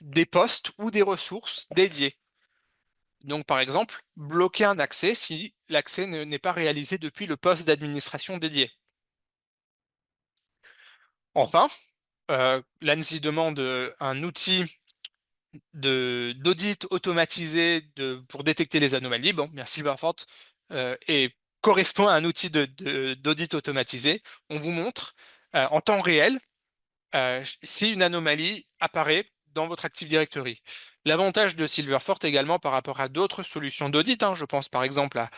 des postes ou des ressources dédiées. Donc, par exemple, bloquer un accès si l'accès n'est pas réalisé depuis le poste d'administration dédié. Enfin, l'ANSI demande un outil d'audit automatisé pour détecter les anomalies. Bon, bien Silverfort et correspond à un outil d'audit automatisé. On vous montre en temps réel si une anomalie apparaît dans votre Active Directory. L'avantage de Silverfort également par rapport à d'autres solutions d'audit, hein, je pense par exemple à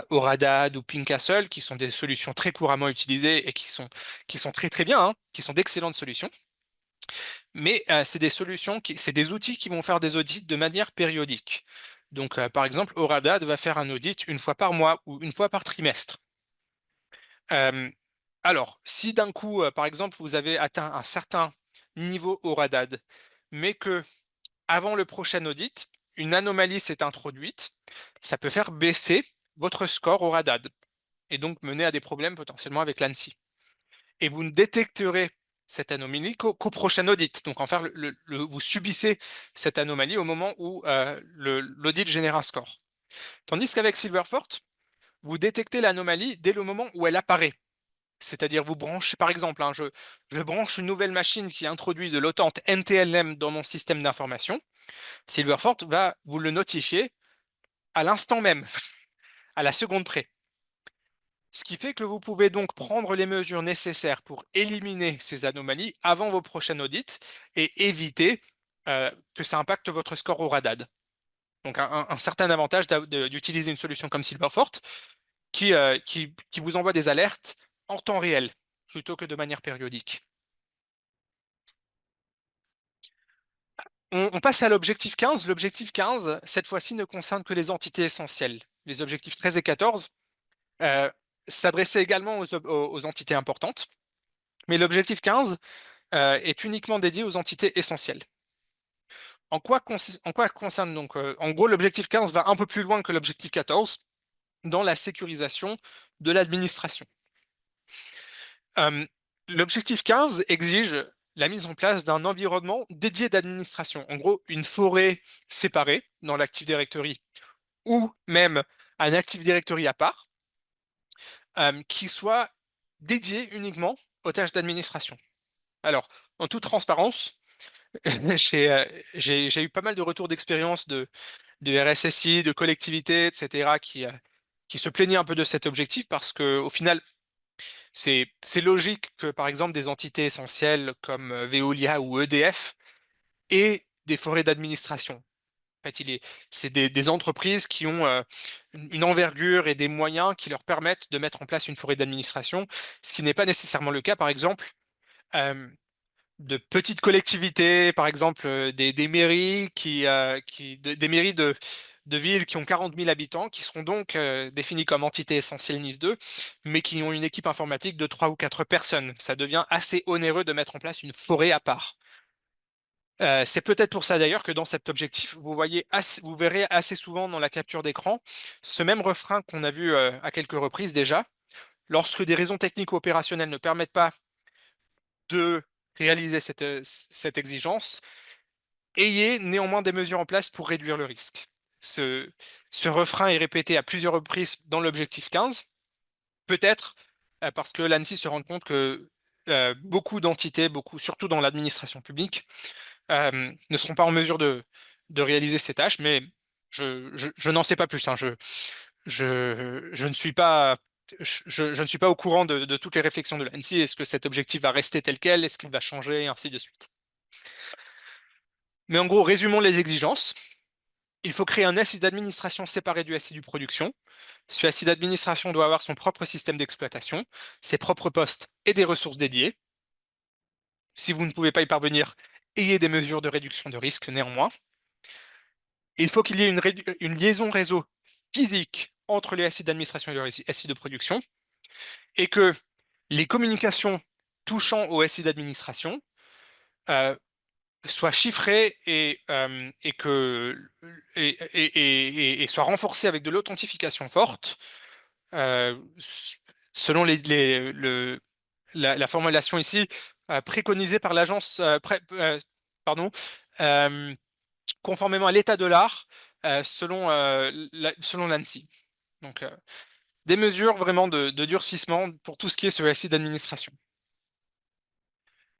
Oradad ou Pincastle, qui sont des solutions très couramment utilisées et qui sont très très bien, hein, qui sont d'excellentes solutions. Mais c'est des solutions, c'est des outils qui vont faire des audits de manière périodique. Donc par exemple, Oradad va faire un audit une fois par mois ou une fois par trimestre. Euh, alors, si d'un coup, par exemple, vous avez atteint un certain niveau au radad, mais que avant le prochain audit, une anomalie s'est introduite, ça peut faire baisser votre score au radad et donc mener à des problèmes potentiellement avec l'ANSI. Et vous ne détecterez cette anomalie qu'au prochain audit. Donc, en faire, vous subissez cette anomalie au moment où l'audit génère un score. Tandis qu'avec Silverfort, vous détectez l'anomalie dès le moment où elle apparaît. C'est-à-dire vous branchez, par exemple, hein, je branche une nouvelle machine qui introduit de l'autante NTLM dans mon système d'information. Silverfort va vous le notifier à l'instant même, à la seconde près. Ce qui fait que vous pouvez donc prendre les mesures nécessaires pour éliminer ces anomalies avant vos prochains audits et éviter que ça impacte votre score au radad. Donc un certain avantage d'utiliser une solution comme Silverfort qui vous envoie des alertes en temps réel plutôt que de manière périodique. On passe à l'objectif 15. L'objectif 15, cette fois-ci, ne concerne que les entités essentielles. Les objectifs 13 et 14 euh, s'adressait également aux entités importantes, mais l'objectif 15 est uniquement dédié aux entités essentielles. En quoi concerne donc, en gros, l'objectif 15 va un peu plus loin que l'objectif 14 dans la sécurisation de l'administration. Euh, L'objectif 15 exige la mise en place d'un environnement dédié d'administration. En gros, une forêt séparée dans l'Active Directory ou même un Active Directory à part qui soit dédié uniquement aux tâches d'administration. Alors, en toute transparence, j'ai j'ai eu pas mal de retours d'expérience de RSSI, de collectivités, etc., qui se plaignaient un peu de cet objectif parce que, au final, c'est logique que, par exemple, des entités essentielles comme Veolia ou EDF aient des forêts d'administration. En fait, c'est des entreprises qui ont une envergure et des moyens qui leur permettent de mettre en place une forêt d'administration, ce qui n'est pas nécessairement le cas, par exemple, euh, de petites collectivités, par exemple des mairies des mairies de villes qui ont 40 000 habitants, qui seront donc définies comme entités essentielles NIS 2, mais qui ont une équipe informatique de 3 ou 4 personnes. Ça devient assez onéreux de mettre en place une forêt à part. C'est peut-être pour ça d'ailleurs que dans cet objectif, vous verrez assez souvent dans la capture d'écran ce même refrain qu'on a vu à quelques reprises déjà. Lorsque des raisons techniques ou opérationnelles ne permettent pas de réaliser cette exigence, ayez néanmoins des mesures en place pour réduire le risque. Ce, ce refrain est répété à plusieurs reprises dans l'objectif 15, peut-être parce que l'ANSSI se rend compte que beaucoup d'entités, surtout dans l'administration publique, ne seront pas en mesure de réaliser ces tâches, mais je n'en sais pas plus, hein. Je ne suis pas, je ne suis pas au courant de toutes les réflexions de l'ANSSI. Est-ce que cet objectif va rester tel quel? Est-ce qu'il va changer? Et ainsi de suite. Mais en gros, résumons les exigences. Il faut créer un SI d'administration séparé du SI de production. Ce SI d'administration doit avoir son propre système d'exploitation, ses propres postes et des ressources dédiées. Si vous ne pouvez pas y parvenir, ayez des mesures de réduction de risque néanmoins. Il faut qu'il y ait une liaison réseau physique entre les SI d'administration et le SI de production et que les communications touchant au SI d'administration euh, soient chiffrées et soient renforcées avec de l'authentification forte, euh, selon la formulation ici préconisée par l'agence, pardon, euh, conformément à l'état de l'art, selon l'ANSSI. Donc, des mesures vraiment de durcissement pour tout ce qui est ce SI d'administration.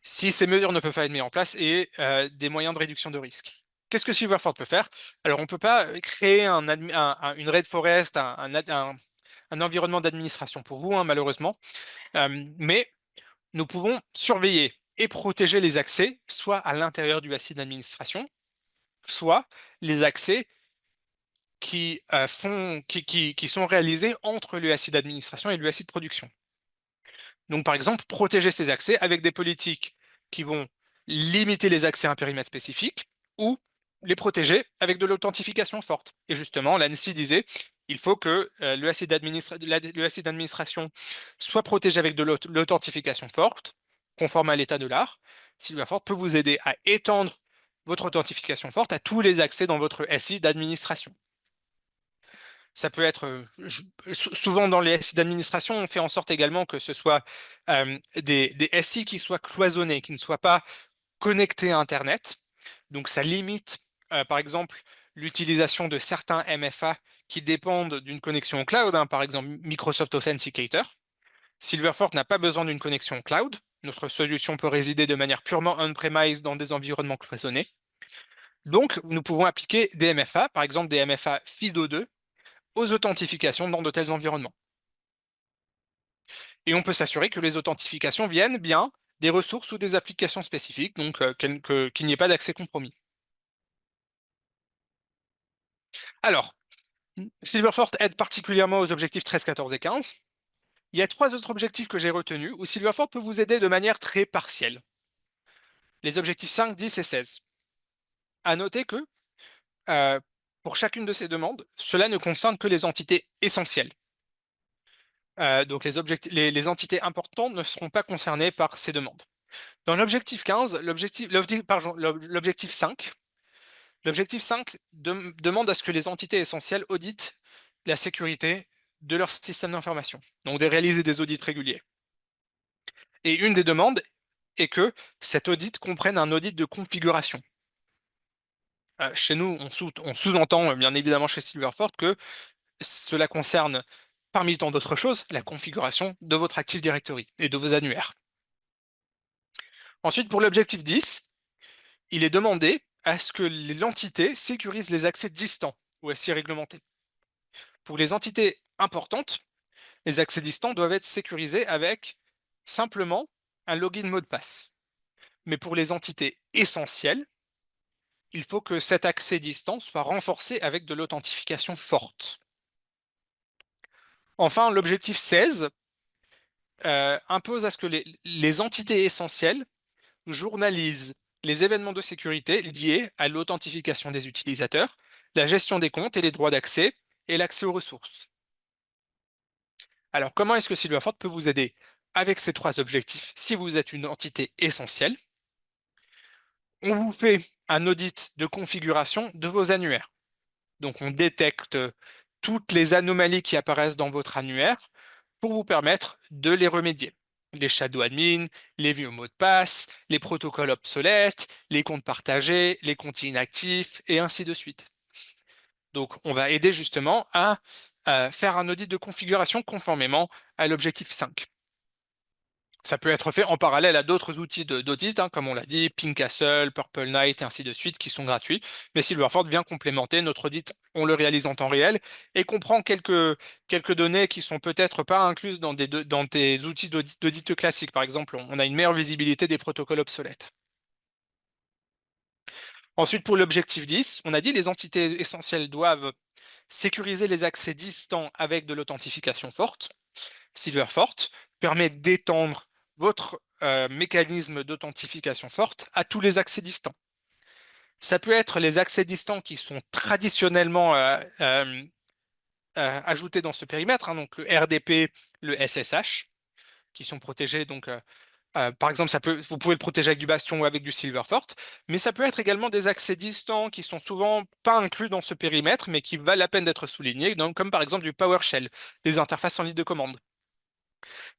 Si ces mesures ne peuvent pas être mises en place et des moyens de réduction de risque. Qu'est-ce que Silverford peut faire? Alors, on ne peut pas créer une Red Forest, un environnement d'administration pour vous, hein, malheureusement, mais nous pouvons surveiller et protéger les accès, soit à l'intérieur du SI d'administration, soit les accès qui sont réalisés entre le SI d'administration et le SI de production. Donc, par exemple, protéger ces accès avec des politiques qui vont limiter les accès à un périmètre spécifique ou les protéger avec de l'authentification forte. Et justement, l'ANSSI disait, il faut que le SI d'administration soit protégé avec de l'authentification forte, conforme à l'état de l'art. Silverford peut vous aider à étendre votre authentification forte à tous les accès dans votre SI d'administration. Ça peut être souvent dans les SI d'administration, on fait en sorte également que ce soit des SI qui soient cloisonnés, qui ne soient pas connectés à Internet. Donc ça limite, par exemple, l'utilisation de certains MFA qui dépendent d'une connexion au cloud, hein, par exemple Microsoft Authenticator. Silverfort n'a pas besoin d'une connexion cloud. Notre solution peut résider de manière purement on-premise dans des environnements cloisonnés. Donc, nous pouvons appliquer des MFA, par exemple des MFA FIDO2, aux authentifications dans de tels environnements. Et on peut s'assurer que les authentifications viennent bien des ressources ou des applications spécifiques, donc qu'il n'y ait pas d'accès compromis. Alors, Silverfort aide particulièrement aux objectifs 13, 14 et 15. Il y a 3 autres objectifs que j'ai retenus où Silverfort peut vous aider de manière très partielle. Les objectifs 5, 10 et 16. À noter que euh, pour chacune de ces demandes, cela ne concerne que les entités essentielles. Donc les entités importantes ne seront pas concernées par ces demandes. Dans l'objectif 15, l'objectif 5, demande à ce que les entités essentielles auditent la sécurité de leur système d'information, donc de réaliser des audits réguliers. Et une des demandes est que cet audit comprenne un audit de configuration. Chez nous, on sous-entend bien évidemment chez Silverford que cela concerne, parmi tant d'autres choses, la configuration de votre Active Directory et de vos annuaires. Ensuite, pour l'objectif 10, il est demandé à ce que l'entité sécurise les accès distants ou SI réglementés. Pour les entités importantes, les accès distants doivent être sécurisés avec simplement un login mot de passe. Mais pour les entités essentielles, il faut que cet accès distant soit renforcé avec de l'authentification forte. Enfin, l'objectif 16 impose à ce que les entités essentielles journalisent les événements de sécurité liés à l'authentification des utilisateurs, la gestion des comptes et les droits d'accès et l'accès aux ressources. Alors, comment est-ce que Silverford peut vous aider avec ces trois objectifs si vous êtes une entité essentielle? On vous fait un audit de configuration de vos annuaires. Donc, on détecte toutes les anomalies qui apparaissent dans votre annuaire pour vous permettre de les remédier. Les shadow admin, les vieux mots de passe, les protocoles obsolètes, les comptes partagés, les comptes inactifs, et ainsi de suite. Donc, on va aider justement à faire un audit de configuration conformément à l'objectif 5. Ça peut être fait en parallèle à d'autres outils d'audit, comme on l'a dit, Pincastle, Purple Knight et ainsi de suite, qui sont gratuits. Mais Silverford vient complémenter notre audit, on le réalise en temps réel et comprend quelques données qui sont peut-être pas incluses dans des outils d'audit classiques. Par exemple, on a une meilleure visibilité des protocoles obsolètes. Ensuite, pour l'objectif 10, on a dit les entités essentielles doivent sécuriser les accès distants avec de l'authentification forte. Silverfort permet d'étendre votre mécanisme d'authentification forte à tous les accès distants. Ça peut être les accès distants qui sont traditionnellement ajoutés dans ce périmètre, donc le RDP, le SSH, qui sont protégés. Donc, par exemple, vous pouvez le protéger avec du Bastion ou avec du Silverfort, mais ça peut être également des accès distants qui sont souvent pas inclus dans ce périmètre, mais qui valent la peine d'être soulignés, donc, comme par exemple du PowerShell, des interfaces en ligne de commande.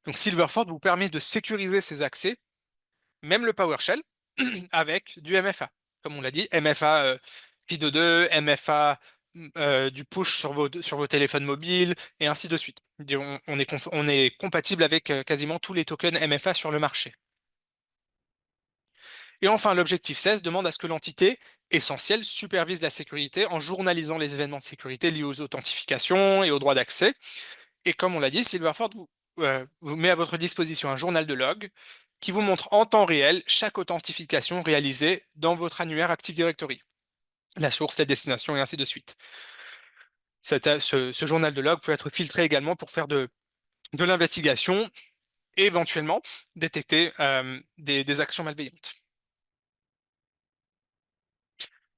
Donc Silverford vous permet de sécuriser ces accès, même le PowerShell, avec du MFA. Comme on l'a dit, MFA FIDO2, MFA du push sur vos téléphones mobiles, et ainsi de suite. On est compatible avec quasiment tous les tokens MFA sur le marché. Et enfin, l'objectif 16 demande à ce que l'entité essentielle supervise la sécurité en journalisant les événements de sécurité liés aux authentifications et aux droits d'accès. Et comme on l'a dit, Silverford vous met à votre disposition un journal de log qui vous montre en temps réel chaque authentification réalisée dans votre annuaire Active Directory, la source, la destination et ainsi de suite. Ce journal de log peut être filtré également pour faire de l'investigation et éventuellement détecter des actions malveillantes.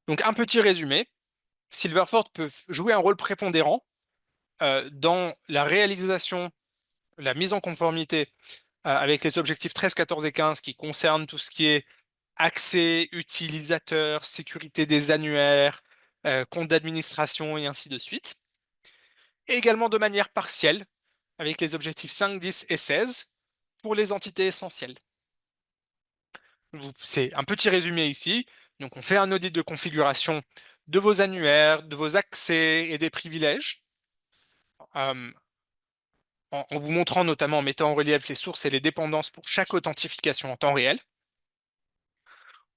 Donc un petit résumé, Silverford peut jouer un rôle prépondérant dans la réalisation, la mise en conformité avec les objectifs 13, 14 et 15 qui concernent tout ce qui est accès utilisateur, sécurité des annuaires, compte d'administration et ainsi de suite. Et également de manière partielle avec les objectifs 5, 10 et 16 pour les entités essentielles. C'est un petit résumé ici. Donc on fait un audit de configuration de vos annuaires, de vos accès et des privilèges, euh, en vous montrant notamment, en mettant en relief les sources et les dépendances pour chaque authentification en temps réel.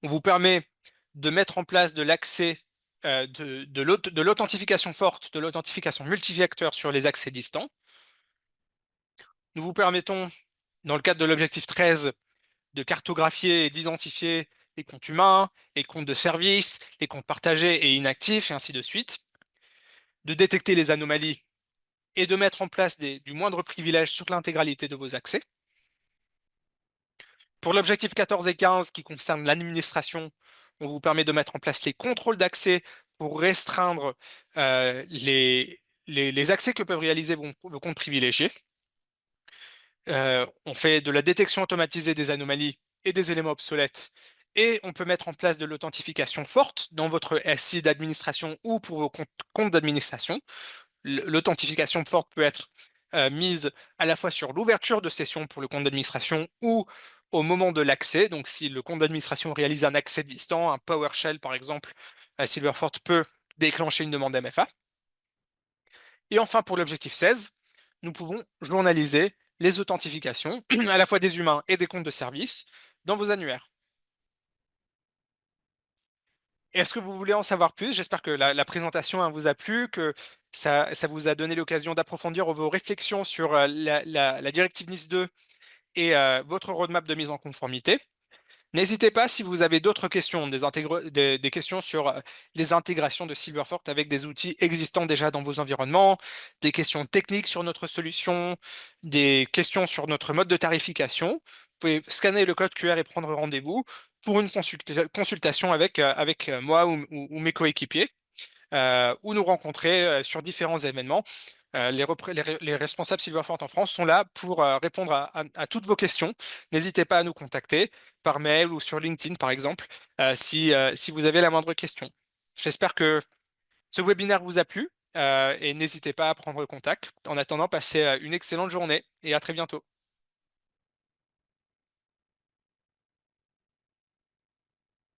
On vous permet de mettre en place de l'accès de l'authentification forte, de l'authentification multivecteur sur les accès distants. Nous vous permettons, dans le cadre de l'objectif 13, de cartographier et d'identifier les comptes humains, les comptes de service, les comptes partagés et inactifs, et ainsi de suite, de détecter les anomalies et de mettre en place du moindre privilège sur l'intégralité de vos accès. Pour l'objectif 14 et 15 qui concerne l'administration, on vous permet de mettre en place les contrôles d'accès pour restreindre les accès que peuvent réaliser vos comptes privilégiés. On fait de la détection automatisée des anomalies et des éléments obsolètes. Et on peut mettre en place de l'authentification forte dans votre SI d'administration ou pour vos comptes d'administration. L'authentification forte peut être mise à la fois sur l'ouverture de session pour le compte d'administration ou au moment de l'accès. Donc, si le compte d'administration réalise un accès distant, un PowerShell par exemple, Silverfort peut déclencher une demande MFA. Et enfin, pour l'objectif 16, nous pouvons journaliser les authentifications, à la fois des humains et des comptes de service, dans vos annuaires. Est-ce que vous voulez en savoir plus? J'espère que la présentation hein, vous a plu, que ça vous a donné l'occasion d'approfondir vos réflexions sur la directive NIS 2 et votre roadmap de mise en conformité. N'hésitez pas si vous avez d'autres questions, des questions sur les intégrations de Silverfort avec des outils existants déjà dans vos environnements, des questions techniques sur notre solution, des questions sur notre mode de tarification. Vous pouvez scanner le code QR et prendre rendez-vous pour une consultation avec moi ou mes coéquipiers ou nous rencontrer sur différents événements. Les responsables Silverfront en France sont là pour répondre à toutes vos questions. N'hésitez pas à nous contacter par mail ou sur LinkedIn, par exemple, si vous avez la moindre question. J'espère que ce webinaire vous a plu et n'hésitez pas à prendre contact. En attendant, passez une excellente journée et à très bientôt.